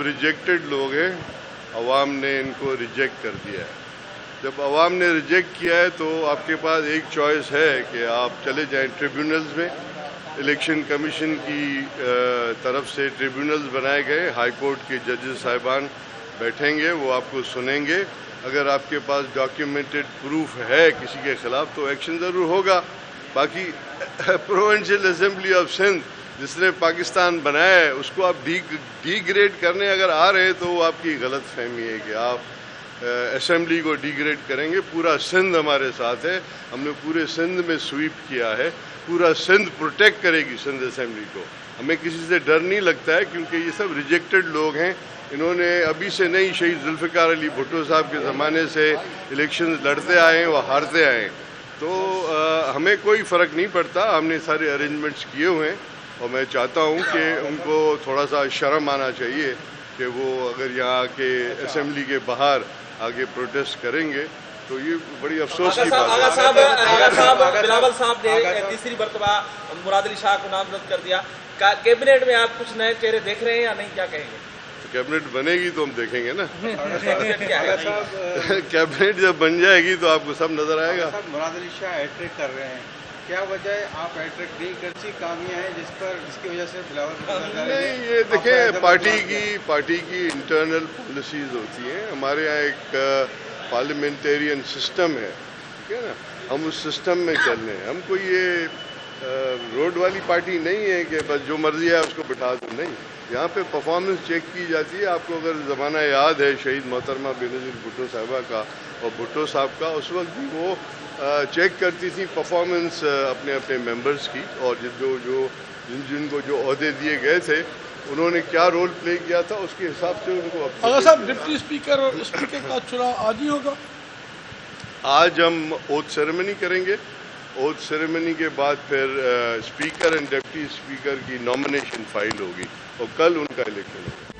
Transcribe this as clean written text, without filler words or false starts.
Rejected لوگ ہیں، عوام نے ان کو ریجیکٹ کر دیا ہے۔ جب عوام نے ریجیکٹ کیا ہے تو آپ کے پاس ایک چوائس ہے کہ آپ چلے جائیں ٹریبیونلز میں۔ الیکشن کمیشن کی طرف سے ٹریبیونلز بنائے گئے، ہائی کورٹ کے ججز صاحبان بیٹھیں گے، وہ آپ کو سنیں گے۔ اگر آپ کے پاس ڈاکیومنٹڈ پروف ہے کسی کے خلاف تو ایکشن ضرور ہوگا۔ باقی پروونشل اسمبلی آف سندھ جس نے پاکستان بنایا ہے اس کو آپ ڈی گریڈ کرنے اگر آ رہے ہیں تو وہ آپ کی غلط فہمی ہے کہ آپ اسمبلی کو ڈی گریڈ کریں گے۔ پورا سندھ ہمارے ساتھ ہے، ہم نے پورے سندھ میں سویپ کیا ہے، پورا سندھ پروٹیکٹ کرے گی سندھ اسمبلی کو۔ ہمیں کسی سے ڈر نہیں لگتا ہے کیونکہ یہ سب ریجیکٹڈ لوگ ہیں۔ انہوں نے ابھی سے نہیں، شہید ذوالفقار علی بھٹو صاحب کے زمانے سے الیکشنز لڑتے آئے ہیں، وہ ہارتے آئے ہیں، تو ہمیں کوئی فرق نہیں پڑتا۔ ہم نے سارے ارینجمنٹس کیے ہوئے ہیں اور میں چاہتا ہوں کہ ان کو تھوڑا سا شرم آنا چاہیے کہ وہ اگر یہاں کے اسمبلی کے باہر آگے پروٹیسٹ کریں گے تو یہ بڑی افسوس کی بات ہے۔ بلاول صاحب نے تیسری مرتبہ مراد علی شاہ کو نامزد کر دیا، کیبنٹ میں آپ کچھ نئے چہرے دیکھ رہے ہیں یا نہیں، کیا کہیں گے؟ کیبنٹ بنے گی تو ہم دیکھیں گے نا۔ کیبنٹ جب بن جائے گی تو آپ کو سب نظر آئے گا۔ مراد علی شاہ ہیٹرک کر رہے ہیں، کیا وجہ ہے آپ ہیٹرک نہیں کرتی؟ کامیاں ہیں جس کی وجہ سے بلاول نہیں، یہ دیکھیں پارٹی کی انٹرنل پالیسیز ہوتی ہیں۔ ہمارے یہاں ایک پارلیمنٹیرین سسٹم ہے، ٹھیک ہے نا، ہم اس سسٹم میں چل رہے ہیں۔ ہم کوئی یہ روڈ والی پارٹی نہیں ہے کہ بس جو مرضی ہے اس کو بٹھا دو، نہیں۔ یہاں پہ پرفارمنس چیک کی جاتی ہے۔ آپ کو اگر زمانہ یاد ہے شہید محترمہ بینظیر بھٹو صاحبہ کا اور بھٹو صاحب کا، اس وقت بھی وہ چیک کرتی تھی پرفارمنس اپنے ممبرز کی، اور جن کو جو عہدے دیے گئے تھے انہوں نے کیا رول پلے کیا تھا اس کے حساب سے ان کو۔ اگر صاحب ڈپٹی اسپیکر اور اسپیکر کا چناؤ آج ہی ہوگا؟ آج ہم اوتھ سیریمنی کریں گے، اوتھ سیریمنی کے بعد پھر اسپیکر اینڈ ڈپٹی اسپیکر کی نامینیشن فائل ہوگی اور کل ان کا الیکشن ہوگا۔